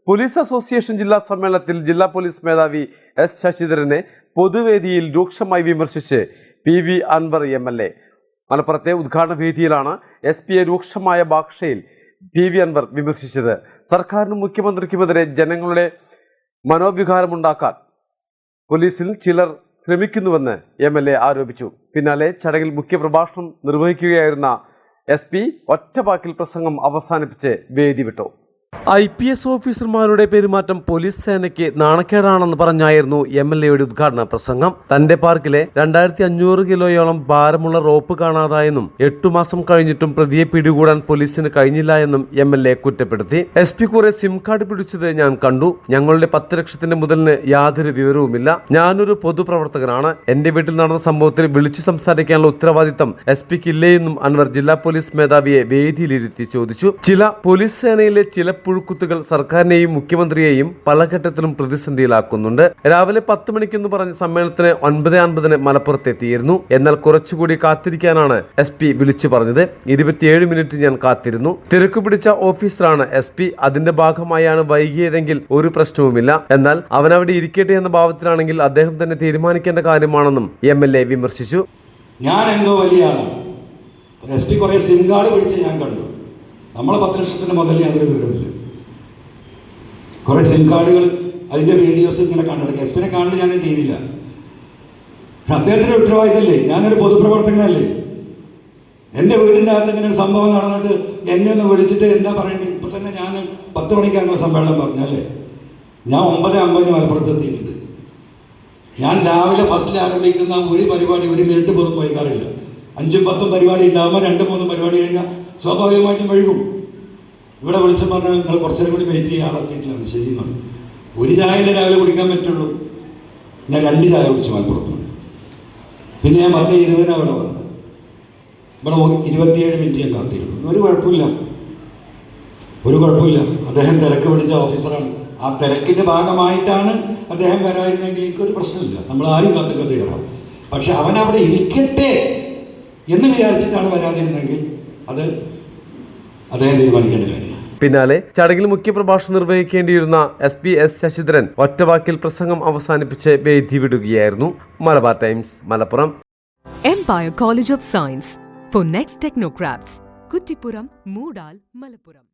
Police association ജില്ലാ സമ്മേളനത്തിൽ ജില്ലാ പോലീസ് മേധാവി എസ് ശശിധരനെ പൊതുവേദിയിൽ രൂക്ഷമായി വിമർശിച്ച് PV അൻവർ MLA. മലപ്പുറത്തെ ഉദ്ഘാടന വേദിയിലാണ് SP രൂക്ഷമായ ഭാഷയിൽ PV അൻവർ വിമർശിച്ചത്. സർക്കാരിനും മുഖ്യമന്ത്രിക്കുമെതിരെ ജനങ്ങളുടെ മനോവികാരമുണ്ടാക്കാൻ പോലീസിൽ ചിലർ ശ്രമിക്കുന്നുവെന്ന് MLA ആരോപിച്ചു. പിന്നാലെ ചടങ്ങിൽ മുഖ്യപ്രഭാഷണം നിർവഹിക്കുകയായിരുന്ന SP ഒറ്റവാക്കിൽ പ്രസംഗം അവസാനിപ്പിച്ച് വേദി വിട്ടു. IPS ഓഫീസർമാരുടെ പെരുമാറ്റം പോലീസ് സേനയ്ക്ക് നാണക്കേടാണെന്ന് പറഞ്ഞായിരുന്നു MLAയുടെ ഉദ്ഘാടന പ്രസംഗം. തന്റെ പാർക്കിലെ 2500 കിലോയോളം ഭാരമുള്ള റോപ്പ് കാണാതായെന്നും 8 മാസം കഴിഞ്ഞിട്ടും പ്രതിയെ പിടികൂടാൻ പോലീസിന് കഴിഞ്ഞില്ല എന്നും MLA കുറ്റപ്പെടുത്തി. SP കുറെ സിം കാർഡ് പിടിച്ചത് ഞാൻ കണ്ടു. ഞങ്ങളുടെ 10 ലക്ഷത്തിന്റെ മുതലിന് യാതൊരു വിവരവുമില്ല. ഞാനൊരു പൊതുപ്രവർത്തകനാണ്. എന്റെ വീട്ടിൽ നടന്ന സംഭവത്തിൽ വിളിച്ചു സംസാരിക്കാനുള്ള ഉത്തരവാദിത്തം SPക്ക് ഇല്ലേയെന്നും അൻവർ ജില്ലാ പോലീസ് മേധാവിയെ വേദിയിലിരുത്തി ചോദിച്ചു. ചില പോലീസ് സേനയിലെ ചില പുഴുക്കുത്തുകൾ സർക്കാരിനെയും മുഖ്യമന്ത്രിയെയും പല ഘട്ടത്തിലും പ്രതിസന്ധിയിലാക്കുന്നുണ്ട്. രാവിലെ 10 മണിക്കെന്ന് പറഞ്ഞ സമ്മേളനത്തിന് 9:50 മലപ്പുറത്തെത്തിയിരുന്നു. എന്നാൽ കുറച്ചുകൂടി കാത്തിരിക്കാനാണ് SP വിളിച്ചു പറഞ്ഞത്. 27 മിനിറ്റ് ഞാൻ കാത്തിരുന്നു. തിരക്കു പിടിച്ച ഓഫീസറാണ് SP. അതിന്റെ ഭാഗമായാണ് വൈകിയതെങ്കിൽ ഒരു പ്രശ്നവുമില്ല. എന്നാൽ അവനവിടെ ഇരിക്കട്ടെ എന്ന ഭാവത്തിലാണെങ്കിൽ അദ്ദേഹം തന്നെ തീരുമാനിക്കേണ്ട കാര്യമാണെന്നും MLA വിമർശിച്ചു. ഞാൻ എന്തോ വലിയ ആളാണ്. SP കുറെ സിം കാർഡ് പിടിച്ച് ഞാൻ കണ്ടു. നമ്മളെ 10 ലക്ഷത്തിന്റെ മുതൽ യാതൊരു വിവരമില്ല. കുറേ സിം കാർഡുകൾ അതിൻ്റെ വീഡിയോസ് ഇങ്ങനെ കണ്ടെടുക്കുക. SP കാണുന്നത് ഞാൻ TV-യില്ല. പക്ഷെ അദ്ദേഹത്തിൻ്റെ ഉത്തരവാദിത്തമല്ലേ? ഞാനൊരു പൊതുപ്രവർത്തകനല്ലേ? എൻ്റെ വീടിൻ്റെ അകത്ത് ഇങ്ങനെ ഒരു സംഭവം നടന്നിട്ട് എന്നെ ഒന്ന് വിളിച്ചിട്ട് എന്താ പറയേണ്ടത്? ഇപ്പം തന്നെ ഞാൻ 10 മണിക്ക് അങ്ങനെ സമ്മേളനം പറഞ്ഞല്ലേ, ഞാൻ 9:50 മലപ്പുറത്ത് എത്തിയിട്ടുണ്ട്. ഞാൻ രാവിലെ ഫസ്റ്റിൽ ആരംഭിക്കുന്ന ഒരു പരിപാടി 1 മിനിറ്റ് പോലും വൈകാറില്ല. 5-10 പരിപാടി ഉണ്ടാകുമ്പോൾ 2-3 പരിപാടി കഴിഞ്ഞാൽ സ്വാഭാവികമായിട്ടും വൈകും. ഇവിടെ വിളിച്ചു പറഞ്ഞാൽ നിങ്ങൾ കുറച്ചേരം കൂടി വെയിറ്റ് ചെയ്യാൻ ആളെത്തിയിട്ടില്ല. ശരിയെന്നാണ്. ഒരു ചായയിലെ രാവിലെ കുടിക്കാൻ പറ്റുള്ളൂ. ഞാൻ 2 ചായ കുടിച്ചു മലപ്പുറത്ത്. പിന്നെ ഞാൻ 10:20 അവിടെ വന്നത്. ഇവിടെ 27 മിനിറ്റ് ഞാൻ കാത്തിരുന്നു. ഒരു കുഴപ്പമില്ല. അദ്ദേഹം തിരക്ക് പിടിച്ച ഓഫീസറാണ്. ആ തിരക്കിൻ്റെ ഭാഗമായിട്ടാണ് അദ്ദേഹം വരായിരുന്നെങ്കിൽ എനിക്കൊരു പ്രശ്നമില്ല. നമ്മൾ ആരും കാത്തൊക്കെ തയ്യാറാവും. പക്ഷെ അവൻ അവിടെ ഇരിക്കട്ടെ എന്ന് വിചാരിച്ചിട്ടാണ് വരാതിരുന്നെങ്കിൽ അത് അദ്ദേഹം തീരുമാനിക്കേണ്ട കാര്യമാണ്. പിന്നാലെ ചടങ്ങിൽ മുഖ്യപ്രഭാഷണം നിർവഹിക്കേണ്ടിയിരുന്ന SP S ശശിധരൻ ഒറ്റവാക്കിൽ പ്രസംഗം അവസാനിപ്പിച്ച് വേദി വിടുകയായിരുന്നു. Malabar times, Malappuram. Empire College of Science for next technocrats. Kuttippuram, Moodal, Malappuram.